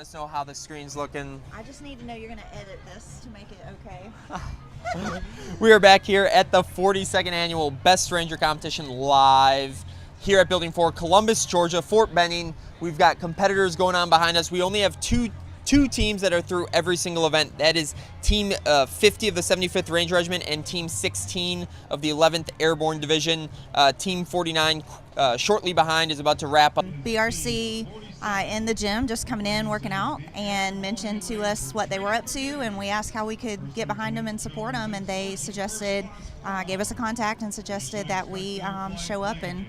us know how the screen's looking. I just need to know you're going to edit this to make it okay. We are back here at the 42nd annual Best Ranger Competition live here at Building 4, Columbus, Georgia, Fort Benning. We've got competitors going on behind us. We only have two teams that are through every single event. That is Team 50 of the 75th Ranger Regiment and Team 16 of the 11th Airborne Division. Team 49 shortly behind is about to wrap up. BRC in the gym, just coming in, working out, and mentioned to us what they were up to, and we asked how we could get behind them and support them, and they suggested, gave us a contact and suggested that we show up and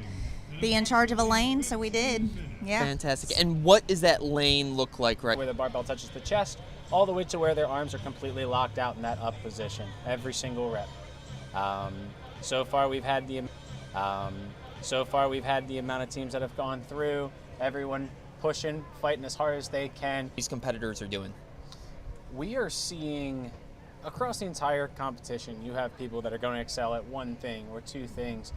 be in charge of a lane, so we did. Yeah. Fantastic. And what does that lane look like right where the barbell touches the chest, all the way to where their arms are completely locked out in that up position, every single rep. So far we've had the amount of teams that have gone through, everyone pushing, fighting as hard as they can. These competitors are doing. We are seeing across the entire competition, you have people that are going to excel at one thing or two things.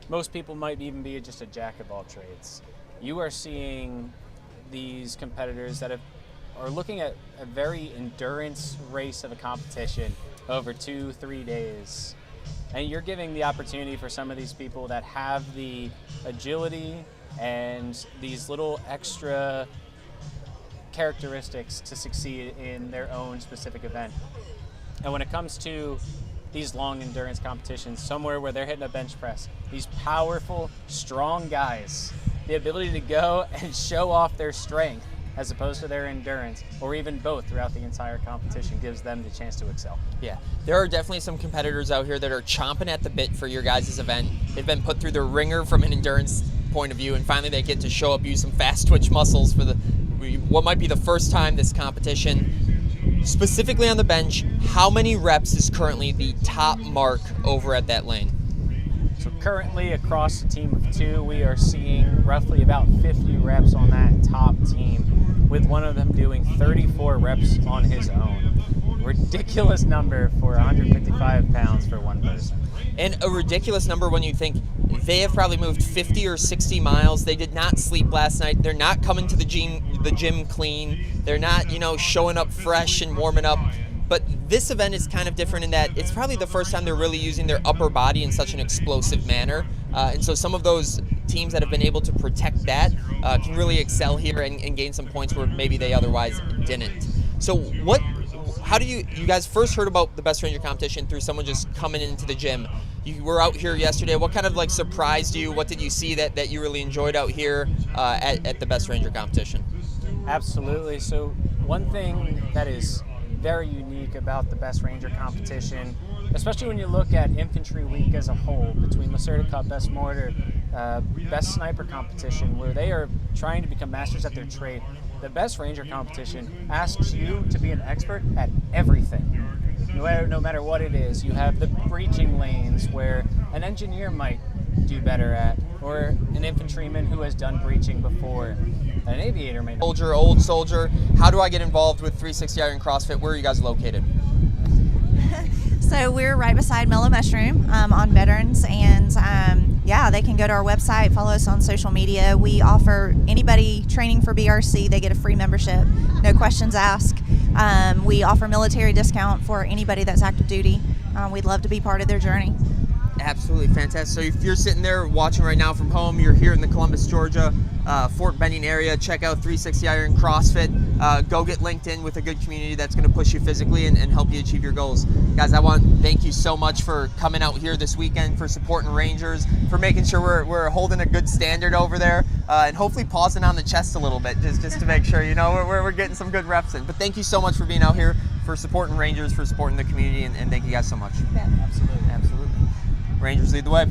Most people might even be just a jack of all trades. You are seeing these competitors that are looking at a very endurance race of a competition over 2-3 days. And you're giving the opportunity for some of these people that have the agility and these little extra characteristics to succeed in their own specific event. And when it comes to these long endurance competitions, somewhere where they're hitting a bench press, these powerful, strong guys, the ability to go and show off their strength as opposed to their endurance, or even both throughout the entire competition, gives them the chance to excel. Yeah, there are definitely some competitors out here that are chomping at the bit for your guys' event. They've been put through the ringer from an endurance point of view, and finally they get to show up, use some fast twitch muscles for what might be the first time this competition. Specifically on the bench, how many reps is currently the top mark over at that lane? So currently across the team of 2, we are seeing roughly about 50 reps on that top team, with one of them doing 34 reps on his own. Ridiculous number for 155 pounds for one person. And a ridiculous number when you think they have probably moved 50 or 60 miles. They did not sleep last night. They're not coming to the gym clean. They're not, showing up fresh and warming up. But this event is kind of different in that it's probably the first time they're really using their upper body in such an explosive manner. And so some of those teams that have been able to protect that can really excel here and gain some points where maybe they otherwise didn't. So how do you guys first heard about the Best Ranger competition through someone just coming into the gym? You were out here yesterday. What kind of surprised you? What did you see that you really enjoyed out here at the Best Ranger competition? Absolutely. So one thing that is very unique about the Best Ranger competition, especially when you look at Infantry Week as a whole, between Lacerda Cup, Best Mortar, Best Sniper competition, where they are trying to become masters at their trade, the Best Ranger competition asks you to be an expert at everything. No matter what it is. You have the breaching lanes where an engineer might do better at, or an infantryman who has done breaching before. An aviator may not. Old soldier, how do I get involved with 360 Iron CrossFit? Where are you guys located? So we're right beside Mellow Mushroom on Veterans, and yeah, they can go to our website, follow us on social media. We offer anybody training for BRC, they get a free membership, no questions asked. We offer military discount for anybody that's active duty. We'd love to be part of their journey. Absolutely fantastic. So if you're sitting there watching right now from home, you're here in the Columbus, Georgia, Fort Benning area, check out 360 Iron CrossFit. Go get linked in with a good community that's going to push you physically and help you achieve your goals. Guys, I want to thank you so much for coming out here this weekend, for supporting Rangers, for making sure we're holding a good standard over there, and hopefully pausing on the chest a little bit just to make sure we're getting some good reps in. But thank you so much for being out here, for supporting Rangers, for supporting the community, and thank you guys so much. Yeah. Absolutely. Absolutely. Rangers lead the way.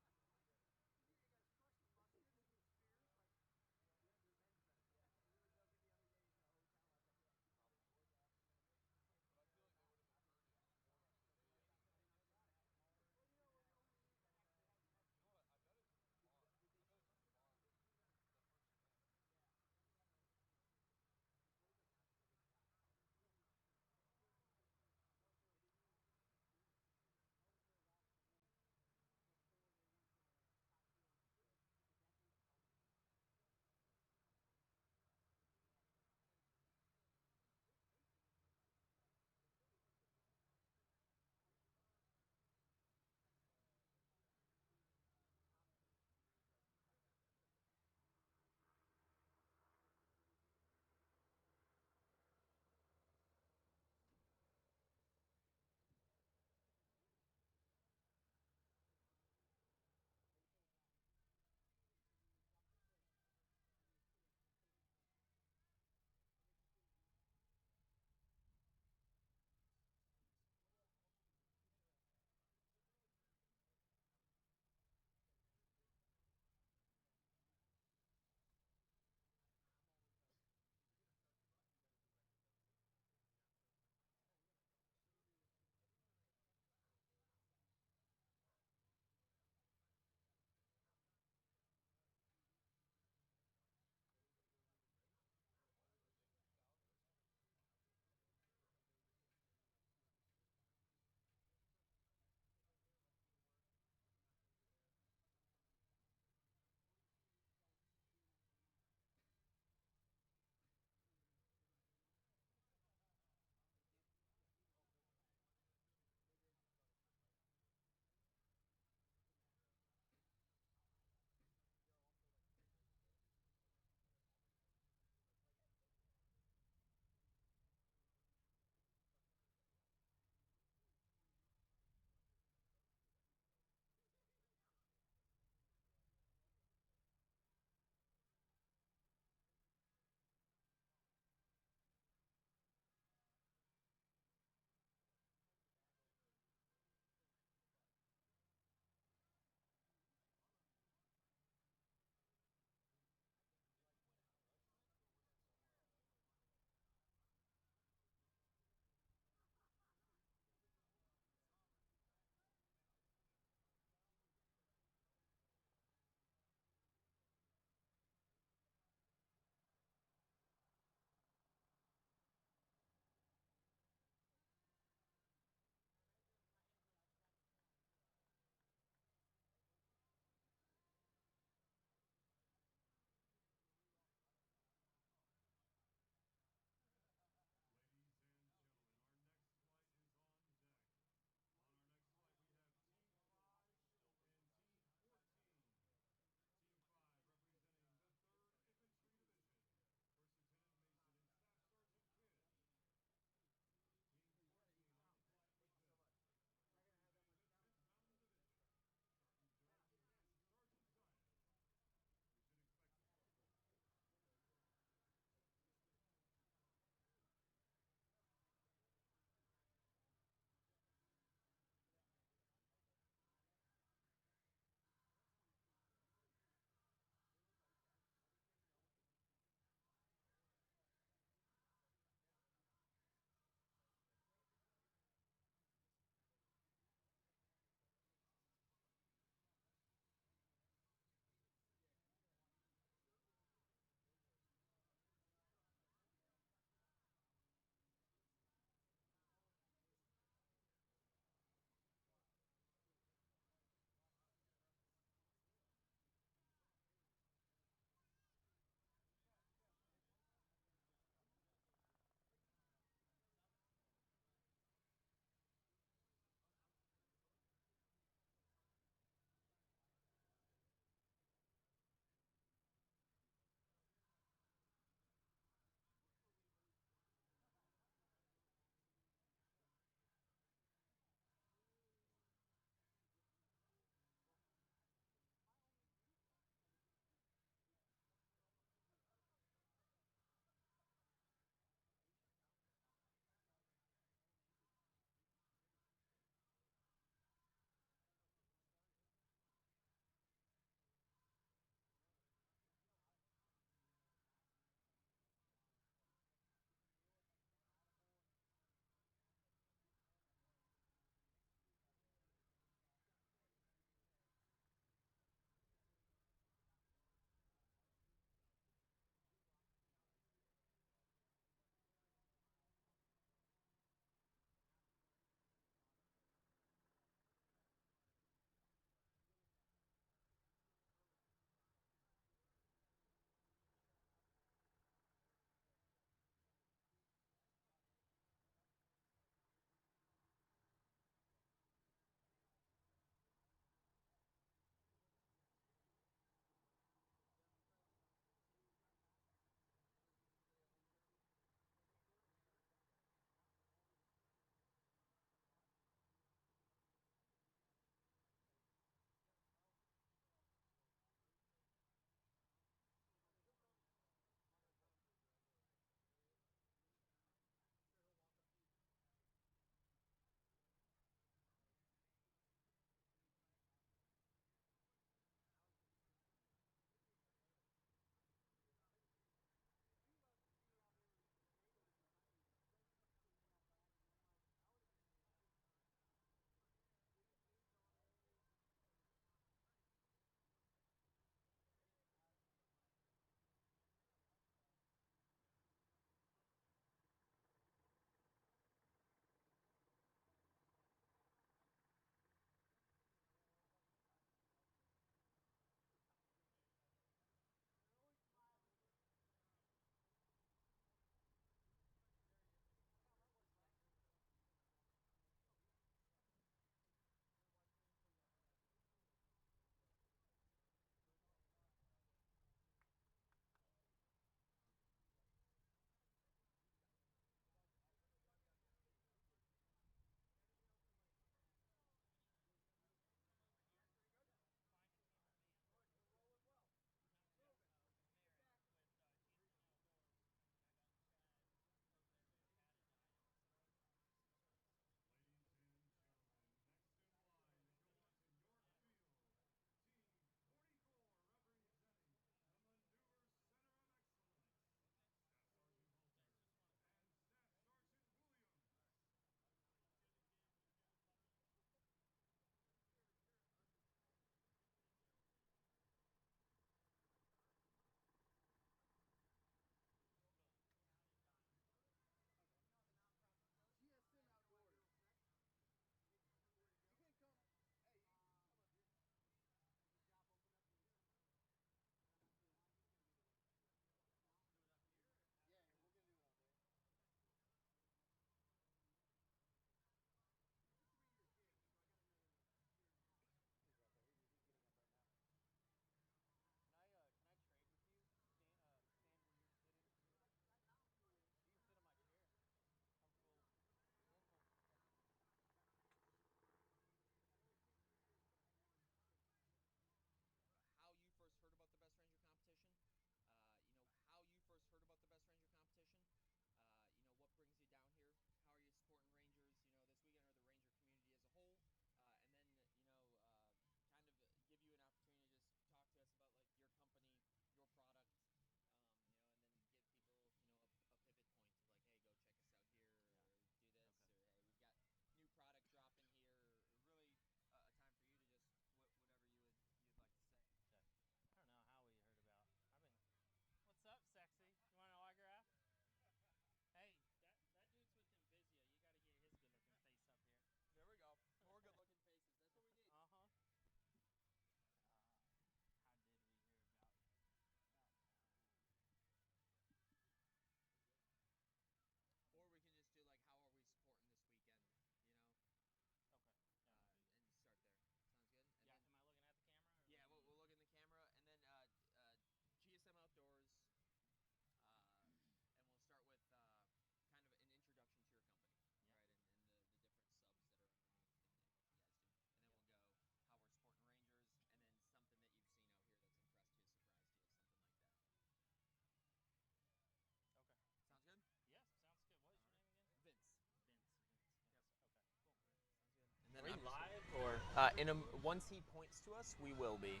Once he points to us, we will be.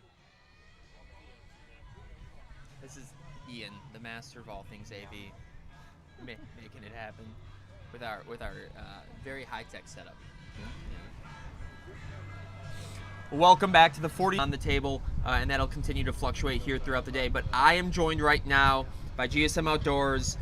This is Ian, the master of all things AV, making it happen with our very high tech setup. Welcome back to the 40 on the table, and that'll continue to fluctuate here throughout the day. But I am joined right now by GSM Outdoors.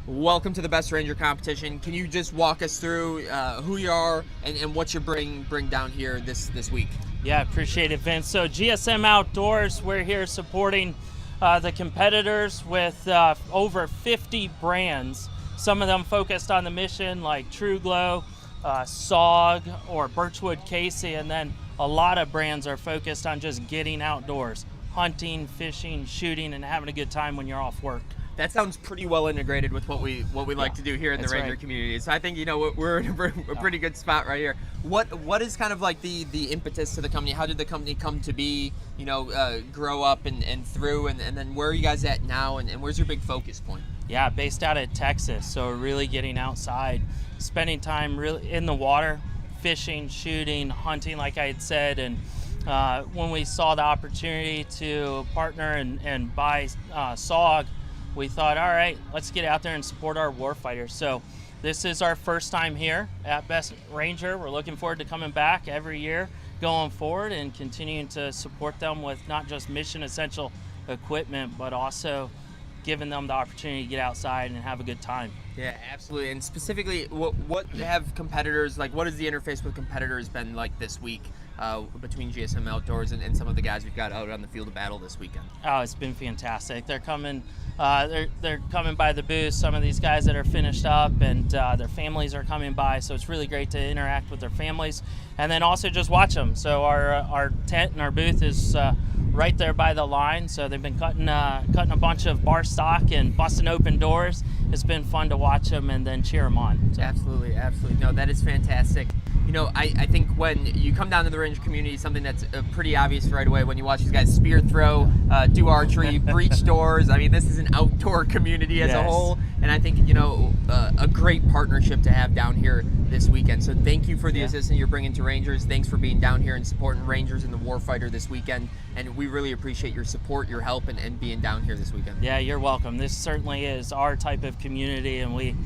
Welcome to the Best Ranger competition. Can you just walk us through who you are and what you bring down here this week? Yeah, appreciate it, Vince. So GSM Outdoors, we're here supporting the competitors with over 50 brands. Some of them focused on the mission, like True Glow, SOG, or Birchwood Casey, and then a lot of brands are focused on just getting outdoors, hunting, fishing, shooting, and having a good time when you're off work. That sounds pretty well integrated with what we like to do here in the Ranger community. So I think we're in a pretty good spot right here. What is kind of like the impetus to the company? How did the company come to be? Grow up and through, and then where are you guys at now? And where's your big focus point? Yeah, based out of Texas, so really getting outside, spending time really in the water, fishing, shooting, hunting, like I had said, and when we saw the opportunity to partner and buy SOG, we thought, all right, let's get out there and support our warfighters. So this is our first time here at Best Ranger. We're looking forward to coming back every year going forward and continuing to support them with not just mission essential equipment, but also giving them the opportunity to get outside and have a good time. Yeah, absolutely. And specifically, what have competitors, like what has the interface with competitors been like this week between GSM Outdoors and some of the guys we've got out on the field of battle this weekend? Oh, it's been fantastic. They're coming they're coming by the booth, some of these guys that are finished up, and their families are coming by, so it's really great to interact with their families and then also just watch them. So our tent and our booth is right there by the line, so they've been cutting a bunch of bar stock and busting open doors. It's been fun to watch them and then cheer them on. So. Absolutely. No, that is fantastic. I think when you come down to the Ranger community, something that's pretty obvious right away when you watch these guys spear throw, do archery, breach doors. I mean, this is an outdoor community as a whole, and I think a great partnership to have down here this weekend. So thank you for the assistance you're bringing to Rangers. Thanks for being down here and supporting Rangers and the Warfighter this weekend, and we really appreciate your support, your help, and being down here this weekend. Yeah, you're welcome. This certainly is our type of community, and we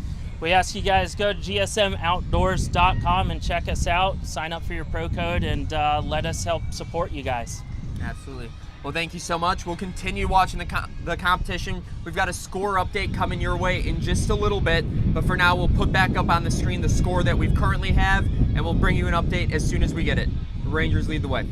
ask you guys go to gsmoutdoors.com and check us out, sign up for your pro code, and let us help support you guys. Absolutely. Well, thank you so much. We'll continue watching the competition. We've got a score update coming your way in just a little bit, but for now we'll put back up on the screen the score that we currently have, and we'll bring you an update as soon as we get it. The Rangers lead the way.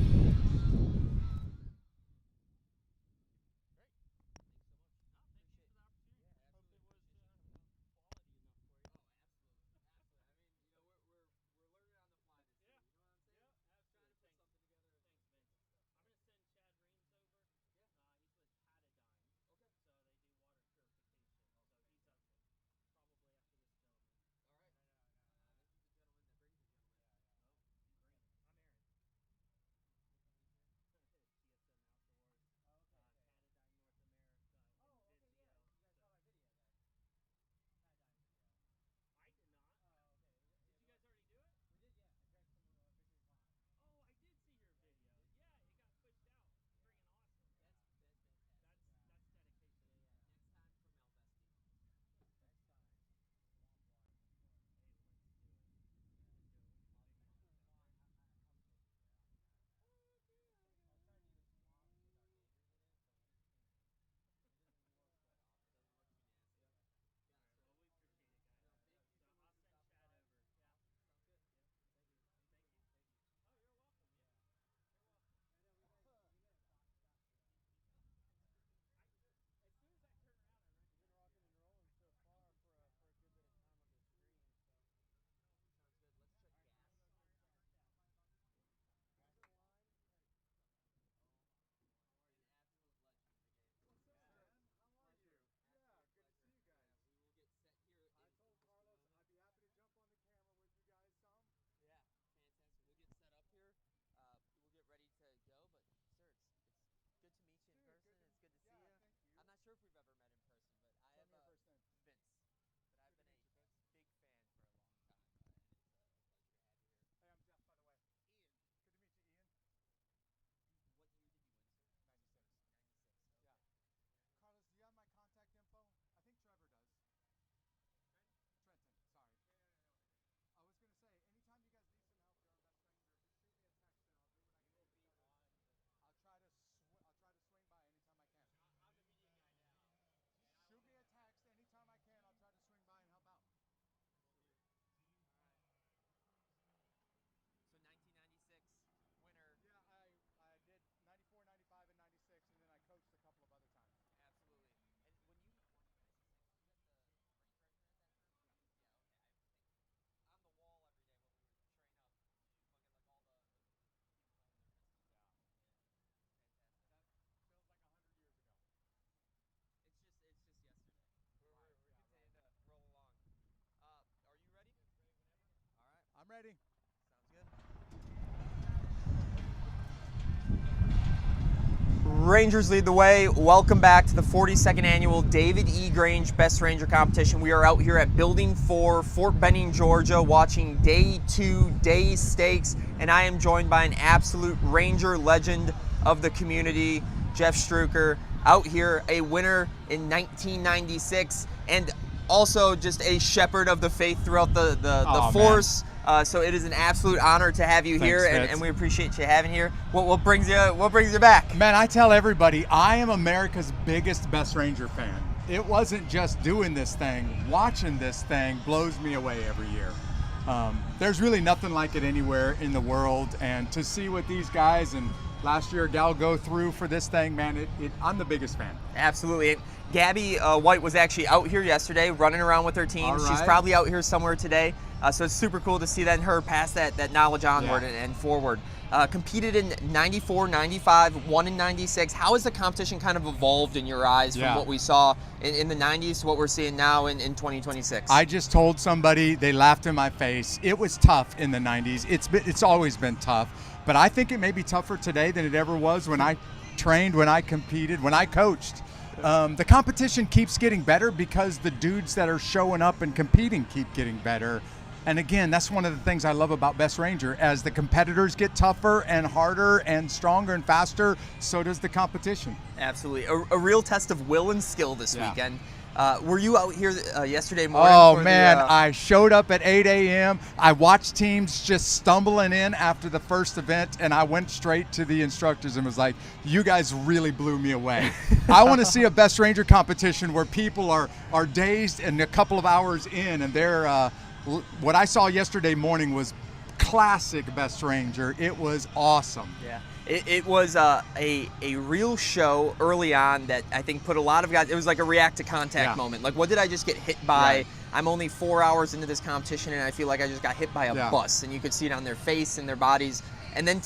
ready. Rangers lead the way. Welcome back to the 42nd annual David E. Grange Best Ranger Competition. We are out here at Building 4, Fort Benning, Georgia, watching Day 2, Day Stakes, and I am joined by an absolute Ranger legend of the community, Jeff Struker, out here, a winner in 1996, and also just a shepherd of the faith throughout the force. So it is an absolute honor to have you here, and we appreciate you having here. What brings you back? Man, I tell everybody, I am America's biggest Best Ranger fan. It wasn't just doing this thing. Watching this thing blows me away every year. There's really nothing like it anywhere in the world, and to see what these guys and last year gal go through for this thing, man, I'm the biggest fan. Absolutely. Gabby White was actually out here yesterday running around with her team. All right. She's probably out here somewhere today. So it's super cool to see that and her pass that knowledge onward and forward. Competed in 94, 95, won in 96. How has the competition kind of evolved in your eyes from what we saw in the 90s to what we're seeing now in 2026? I just told somebody, they laughed in my face. It was tough in the 90s. It's always been tough. But I think it may be tougher today than it ever was when I trained, when I competed, when I coached. The competition keeps getting better because the dudes that are showing up and competing keep getting better. And again, that's one of the things I love about Best Ranger. As the competitors get tougher and harder and stronger and faster, so does the competition. Absolutely. A real test of will and skill this weekend. Were you out here yesterday morning? Oh, man, I showed up at 8 a.m. I watched teams just stumbling in after the first event, and I went straight to the instructors and was like, you guys really blew me away. I want to see a Best Ranger competition where people are dazed and a couple of hours in, and they're what I saw yesterday morning was classic Best Ranger. It was awesome. Yeah. It was a real show early on that I think put a lot of guys, it was like a react to contact moment. Like, what did I just get hit by? Right. I'm only 4 hours into this competition and I feel like I just got hit by a bus, and you could see it on their face and their bodies. And then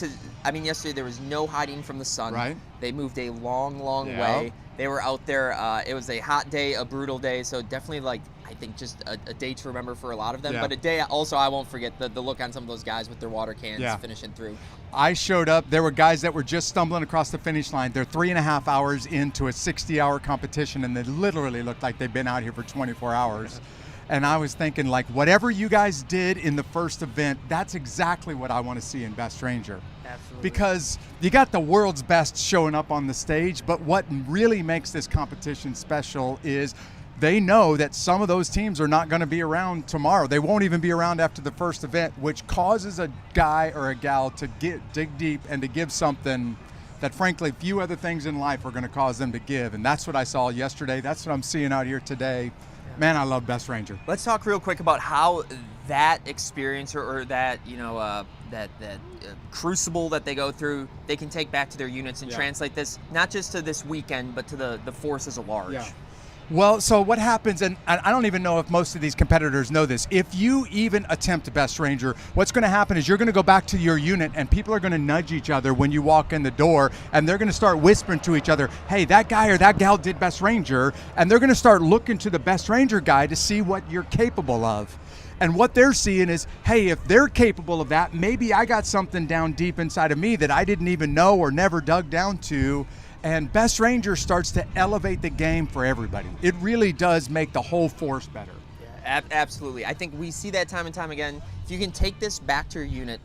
yesterday there was no hiding from the sun. Right. They moved a long way. They were out there. It was a hot day, a brutal day, so definitely I think just a day to remember for a lot of them, but a day also I won't forget the look on some of those guys with their water cans finishing through. I showed up, there were guys that were just stumbling across the finish line. They're 3.5 hours into a 60-hour competition, and they literally looked like they've been out here for 24 hours. And I was thinking, whatever you guys did in the first event, that's exactly what I want to see in Best Ranger. Absolutely. Because you got the world's best showing up on the stage, but what really makes this competition special is they know that some of those teams are not going to be around tomorrow. They won't even be around after the first event, which causes a guy or a gal to dig deep and to give something that, frankly, few other things in life are going to cause them to give. And that's what I saw yesterday. That's what I'm seeing out here today. Man, I love Best Ranger. Let's talk real quick about how that experience or that crucible that they go through, they can take back to their units and translate this not just to this weekend, but to the force as a large. Yeah. Well, so what happens, and I don't even know if most of these competitors know this, if you even attempt Best Ranger, what's going to happen is you're going to go back to your unit and people are going to nudge each other when you walk in the door, and they're going to start whispering to each other, hey, that guy or that gal did Best Ranger, and they're going to start looking to the Best Ranger guy to see what you're capable of. And what they're seeing is, hey, if they're capable of that, maybe I got something down deep inside of me that I didn't even know or never dug down to. And Best Ranger starts to elevate the game for everybody. It really does make the whole force better. Yeah, absolutely. I think we see that time and time again. If you can take this back to your unit,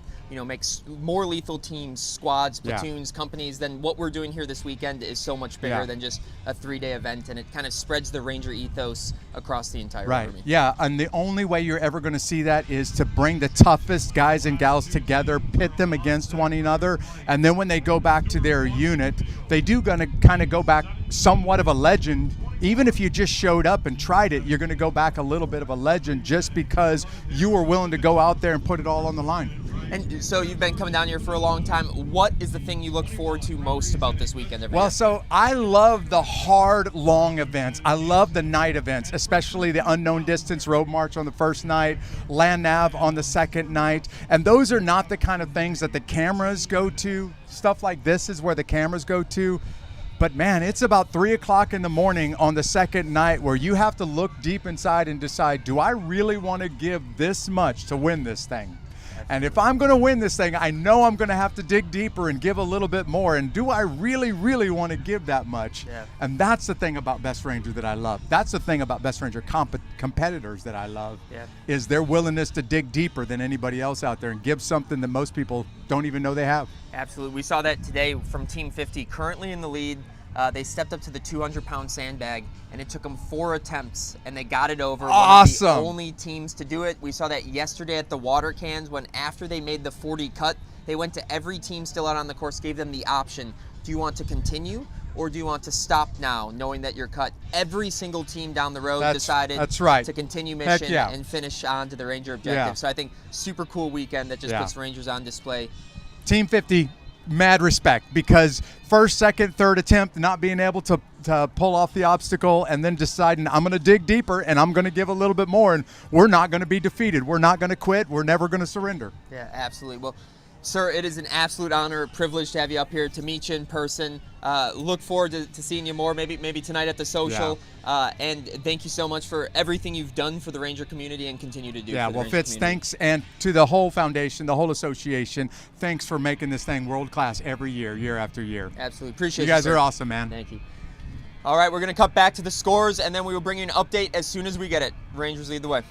make more lethal teams, squads, platoons, companies, then what we're doing here this weekend is so much bigger than just a 3-day event, and it kind of spreads the Ranger ethos across the entire army. Yeah, and the only way you're ever going to see that is to bring the toughest guys and gals together, pit them against one another, and then when they go back to their unit, they do going to kind of go back somewhat of a legend. Even if you just showed up and tried it, you're going to go back a little bit of a legend just because you were willing to go out there and put it all on the line. And so you've been coming down here for a long time. What is the thing you look forward to most about this weekend every year? So I love the hard, long events. I love the night events, especially the unknown distance road march on the first night, land nav on the second night. And those are not the kind of things that the cameras go to. Stuff like this is where the cameras go to. But man, it's about 3 o'clock in the morning on the second night where you have to look deep inside and decide, do I really want to give this much to win this thing? And if I'm going to win this thing, I know I'm going to have to dig deeper and give a little bit more. And do I really, really want to give that much? Yeah. And that's the thing about Best Ranger that I love. That's the thing about Best Ranger competitors that I love, Yeah. is their willingness to dig deeper than anybody else out there and give something that most people don't even know they have. Absolutely. We saw that today from Team 50, currently in the lead. They stepped up to the 200-pound sandbag, and it took them 4 attempts, and they got it over. Awesome. One of the only teams to do it. We saw that yesterday at the water cans, when after they made the 40 cut, they went to every team still out on the course, gave them the option. Do you want to continue, or do you want to stop now, knowing that you're cut? Every single team down the road decided to continue mission and finish on to the Ranger objective. Yeah. So I think super cool weekend that just puts Rangers on display. Team 50, mad respect, because first, second, third attempt, not being able to pull off the obstacle, and then deciding I'm going to dig deeper and I'm going to give a little bit more, and we're not going to be defeated. We're not going to quit. We're never going to surrender. Yeah, absolutely. Well, sir, it is an absolute honor, a privilege to have you up here, to meet you in person. Look forward to seeing you more, maybe tonight at the social. And thank you so much for everything you've done for the Ranger community and continue to do. Yeah, for the well, Ranger Fitz, community. thanks, and to the whole foundation, the whole association, thanks for making this thing world class every year, year after year. Absolutely. Appreciate You guys sir. are awesome, man. Thank you. All right, we're going to cut back to the scores, and then we will bring you an update as soon as we get it. Rangers lead the way.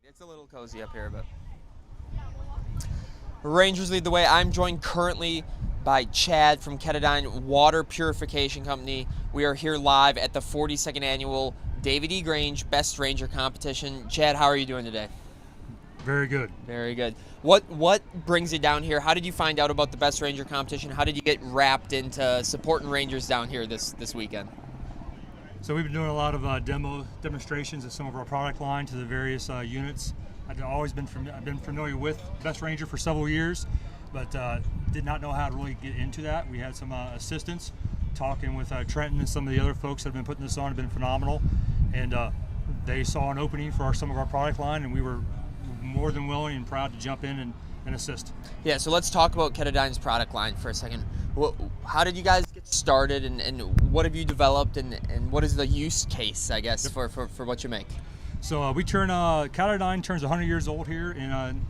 It's a little cozy up here, but Rangers lead the way. I'm joined currently by Chad from Ketadine Water Purification Company. We are here live at the 42nd annual David E. Grange Best Ranger competition. Chad, how are you doing today? Very good. Very good. What brings you down here? How did you find out about the Best Ranger competition? How did you get wrapped into supporting Rangers down here this weekend? So we've been doing a lot of demonstrations of some of our product line to the various units. I've been familiar with Best Ranger for several years, but did not know how to really get into that. We had some assistance talking with Trenton and some of the other folks that have been putting this on have been phenomenal, and they saw an opening for some of our product line, and we were more than willing and proud to jump in and assist. Yeah, so let's talk about Ketadine's product line for a second. How did you guys get started, and what have you developed, and what is the use case, I guess, for what you make? So Ketadine turns 100 years old here in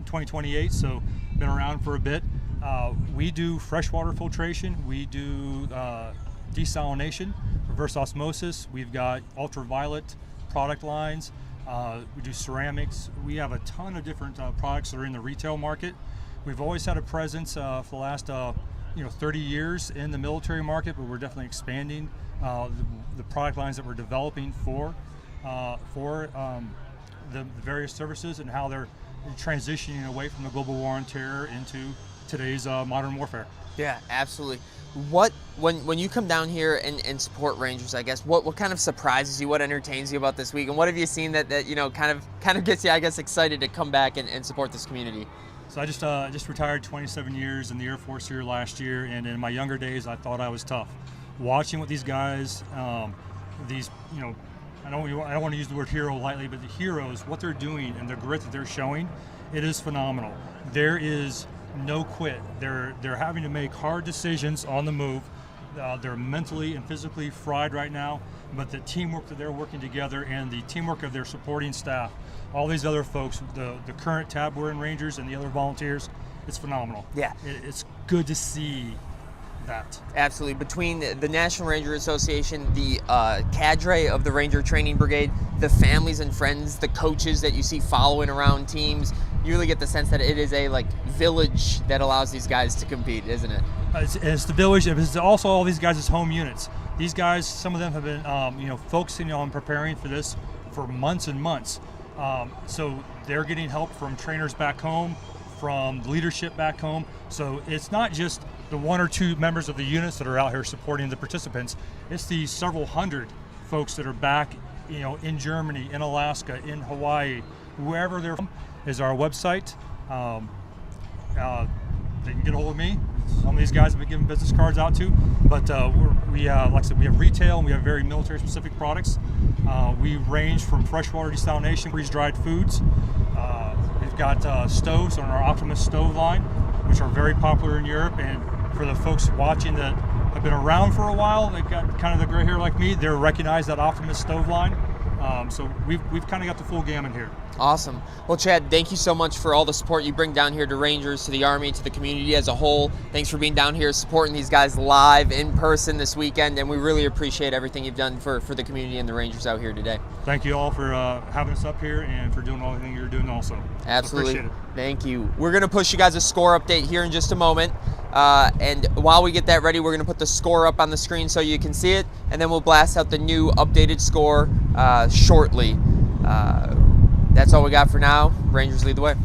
2028, so been around for a bit. We do freshwater filtration, we do desalination, reverse osmosis, we've got ultraviolet product lines, we do ceramics. We have a ton of different products that are in the retail market. We've always had a presence for the last 30 years in the military market, but we're definitely expanding the product lines that we're developing for the various services and how they're transitioning away from the global war on terror into today's modern warfare. Yeah, absolutely. When you come down here and support Rangers, I guess, what kind of surprises you, what entertains you about this week, and what have you seen that kind of gets you, I guess, excited to come back and support this community? So I just retired 27 years in the Air Force here last year, and in my younger days I thought I was tough. Watching what these guys, I don't want to use the word hero lightly, but the heroes, what they're doing and the grit that they're showing, it is phenomenal. There is no quit. They're having to make hard decisions on the move. They're mentally and physically fried right now, but the teamwork that they're working together and the teamwork of their supporting staff, all these other folks, the current tab wearing Rangers and the other volunteers, it's phenomenal. Yeah. It's good to see that. Absolutely. Between the National Ranger Association, the cadre of the Ranger Training Brigade, the families and friends, the coaches that you see following around teams, you really get the sense that it is a village that allows these guys to compete, isn't it? It's the village. It's also all these guys' home units. These guys, some of them have been focusing on preparing for this for months and months. So they're getting help from trainers back home, from leadership back home. So it's not just the one or two members of the units that are out here supporting the participants. It's the several hundred folks that are back, in Germany, in Alaska, in Hawaii, wherever they're from. Is our website. They can get a hold of me. Some of these guys have been giving business cards out to, but like I said, we have retail and we have very military-specific products. We range from freshwater desalination, freeze-dried foods. We've got stoves on our Optimus stove line, which are very popular in Europe. And for the folks watching that have been around for a while, they've got kind of the gray hair like me, they recognize that Optimus stove line. So we've kind of got the full gamut here. Awesome. Well, Chad, thank you so much for all the support you bring down here to Rangers, to the Army, to the community as a whole. Thanks for being down here supporting these guys live in person this weekend, and we really appreciate everything you've done for the community and the Rangers out here today. Thank you all for having us up here and for doing everything you're doing also. Absolutely. Appreciate it. Thank you. We're going to push you guys a score update here in just a moment. And while we get that ready, we're going to put the score up on the screen so you can see it, and then we'll blast out the new updated score shortly. That's all we got for now. Rangers lead the way.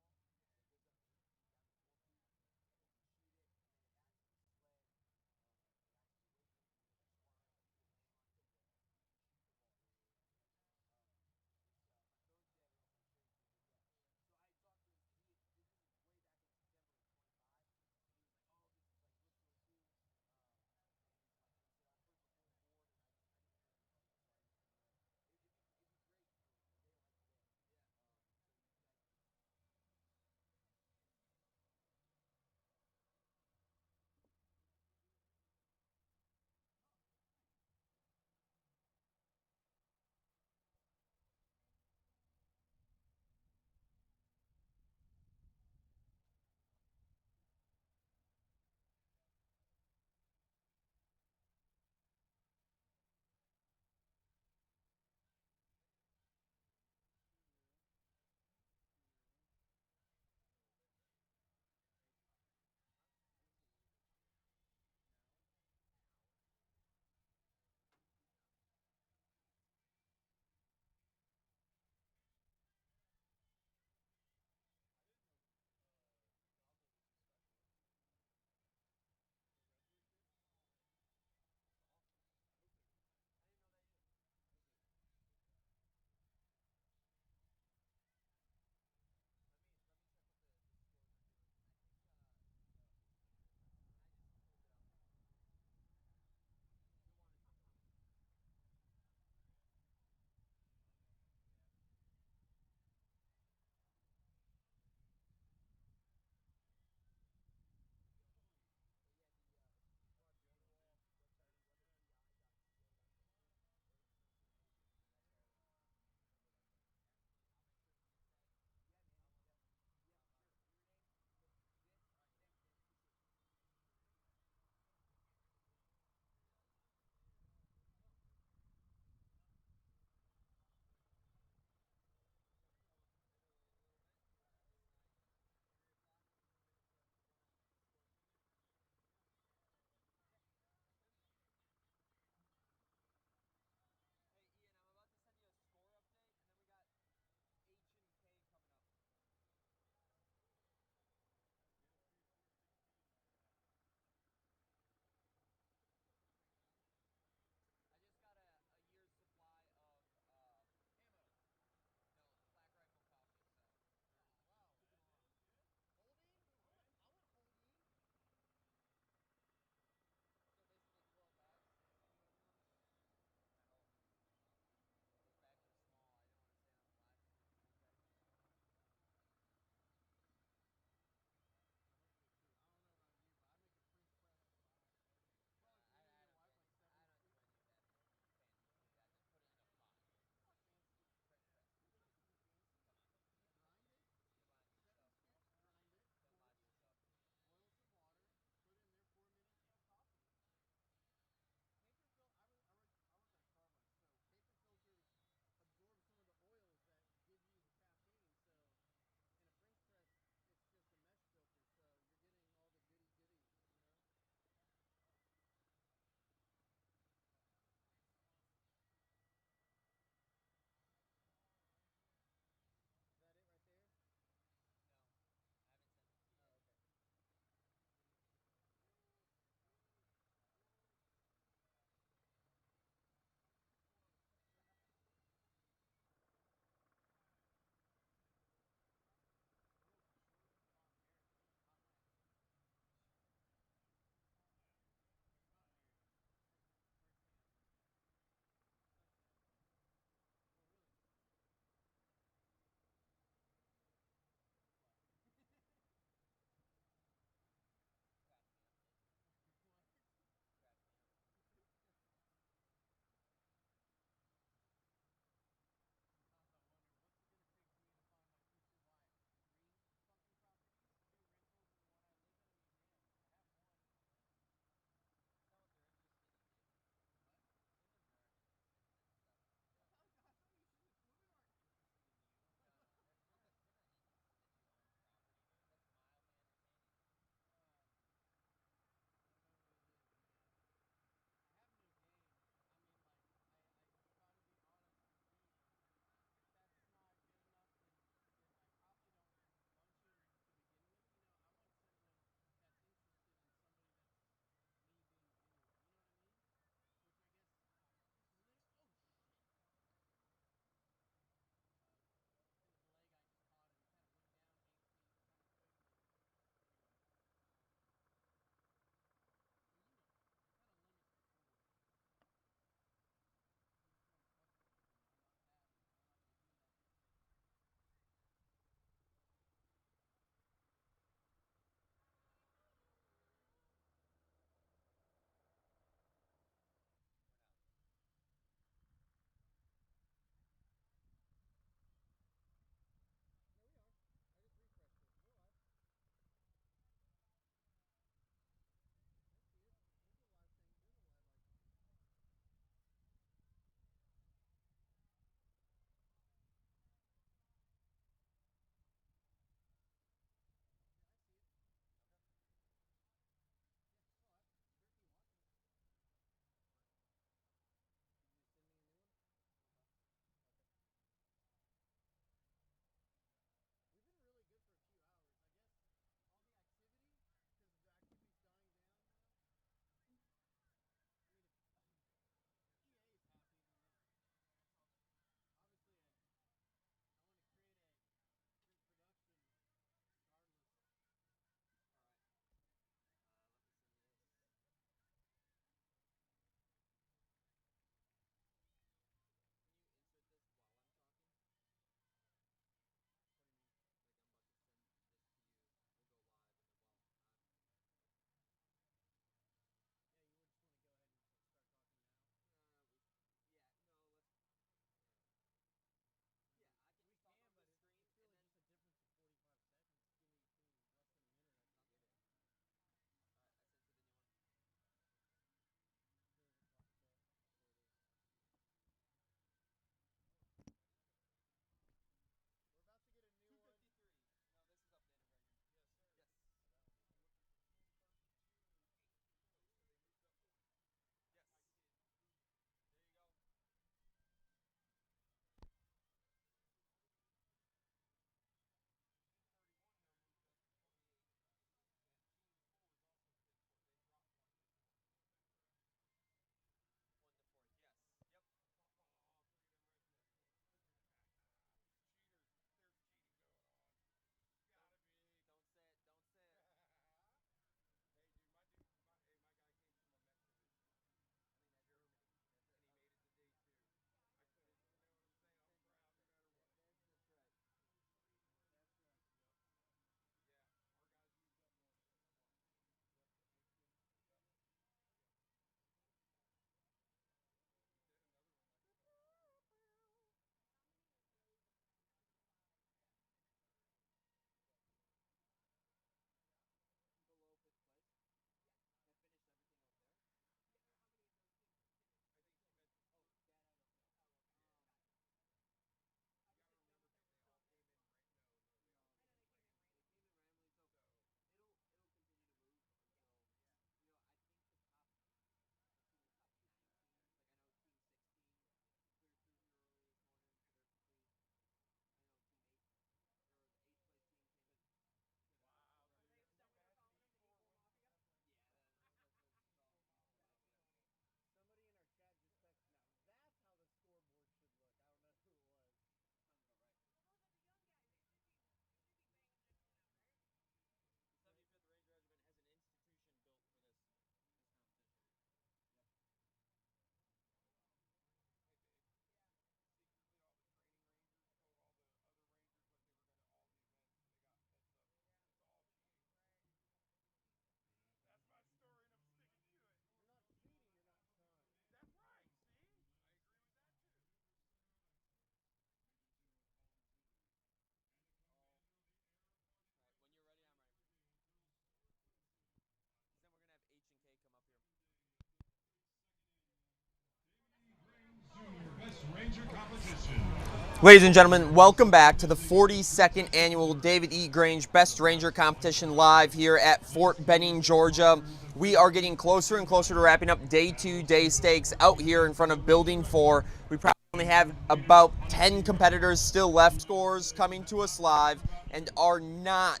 Ladies and gentlemen, welcome back to the 42nd annual David E. Grange Best Ranger Competition live here at Fort Benning, Georgia. We are getting closer and closer to wrapping up day 2 day stakes out here in front of Building 4. We probably only have about 10 competitors still left. Scores coming to us live and are not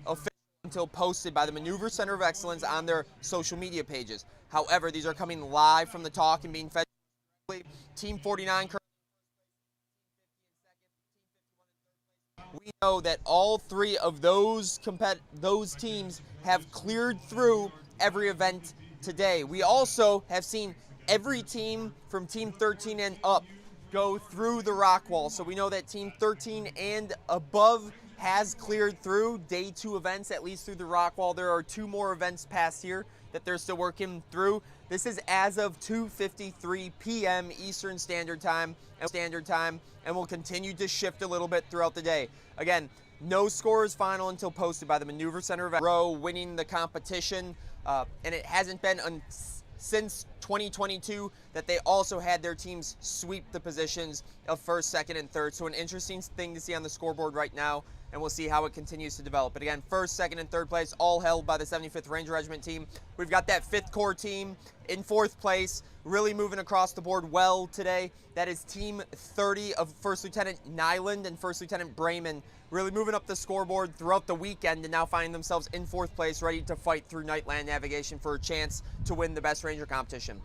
official until posted by the Maneuver Center of Excellence on their social media pages. However, these are coming live from the talk and being fed. Team 49. We know that all 3 of those teams have cleared through every event today. We also have seen every team from Team 13 and up go through the rock wall. So we know that Team 13 and above has cleared through day 2 events, at least through the rock wall. There are 2 more events past here that they're still working through. This is as of 2:53 p.m. Eastern Standard Time, and will continue to shift a little bit throughout the day. Again, no score is final until posted by the Maneuver Center of Row winning the competition, and it hasn't been since 2022 that they also had their teams sweep the positions of first, second, and third. So an interesting thing to see on the scoreboard right now, and we'll see how it continues to develop. But again, first, second, and third place all held by the 75th Ranger Regiment team. We've got that 5th Corps team in 4th place, really moving across the board well today. That is Team 30 of First Lieutenant Nyland and First Lieutenant Brayman, really moving up the scoreboard throughout the weekend and now finding themselves in 4th place, ready to fight through night land navigation for a chance to win the Best Ranger competition.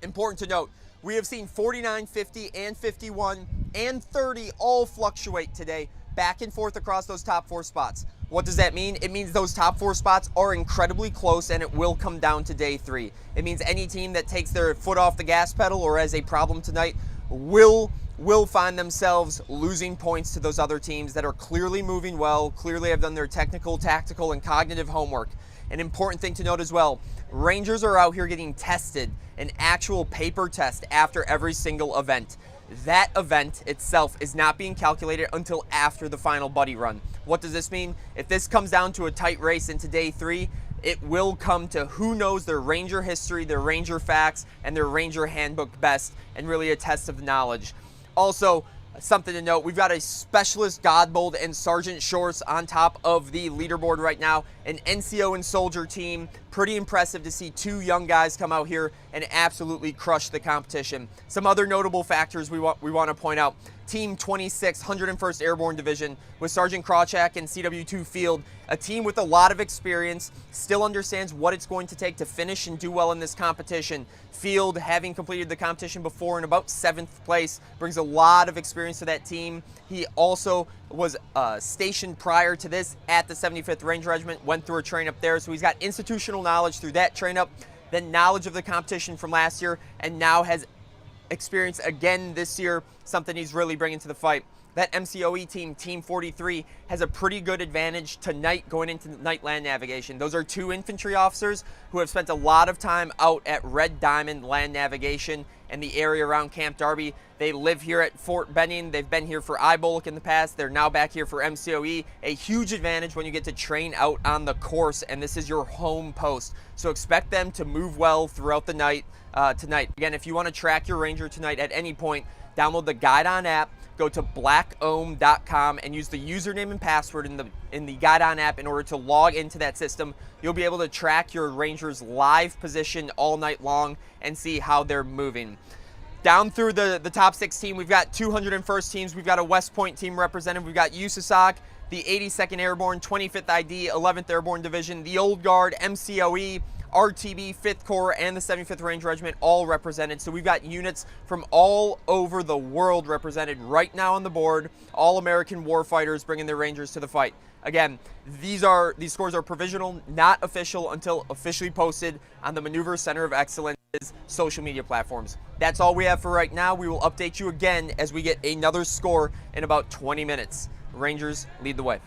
Important to note, we have seen 49, 50, and 51, and 30 all fluctuate today, back and forth across those top 4 spots. What does that mean? It means those top 4 spots are incredibly close, and it will come down to day 3. It means any team that takes their foot off the gas pedal or has a problem tonight will find themselves losing points to those other teams that are clearly moving well, clearly have done their technical, tactical, and cognitive homework. An important thing to note as well, Rangers are out here getting tested, an actual paper test after every single event. That event itself is not being calculated until after the final buddy run. What does this mean? If this comes down to a tight race into day 3, it will come to who knows their Ranger history, their Ranger facts, and their Ranger handbook best, and really a test of knowledge. Also, something to note, we've got a Specialist Godbold and Sergeant Shorts on top of the leaderboard right now, an NCO and Soldier team. Pretty impressive to see 2 young guys come out here and absolutely crush the competition. Some other notable factors we want to point out. Team 26, 101st Airborne Division with Sergeant Krawchak and CW2 Field, a team with a lot of experience, still understands what it's going to take to finish and do well in this competition. Field, having completed the competition before in about 7th place, brings a lot of experience to that team. He also was stationed prior to this at the 75th Ranger Regiment, went through a train up there, so he's got institutional knowledge through that train up, then knowledge of the competition from last year, and now has experience again this year, something he's really bringing to the fight. That MCOE team, Team 43, has a pretty good advantage tonight going into night land navigation. Those are 2 infantry officers who have spent a lot of time out at Red Diamond land navigation and the area around Camp Darby. They live here at Fort Benning. They've been here for IBOLC in the past. They're now back here for MCOE. A huge advantage when you get to train out on the course, and this is your home post. So expect them to move well throughout the night tonight. Again, if you want to track your Ranger tonight at any point, download the Guidon app, go to blackohm.com and use the username and password in the Guidon app in order to log into that system. You'll be able to track your Ranger's live position all night long and see how they're moving. Down through the top 16, we've got 201st teams. We've got a West Point team represented. We've got USASOC, the 82nd Airborne, 25th ID, 11th Airborne Division, the Old Guard, MCOE, RTB, 5th Corps, and the 75th Ranger Regiment all represented. So we've got units from all over the world represented right now on the board. All American warfighters bringing their Rangers to the fight. Again, these scores are provisional, not official until officially posted on the Maneuver Center of Excellence's social media platforms. That's all we have for right now. We will update you again as we get another score in about 20 minutes. Rangers lead the way.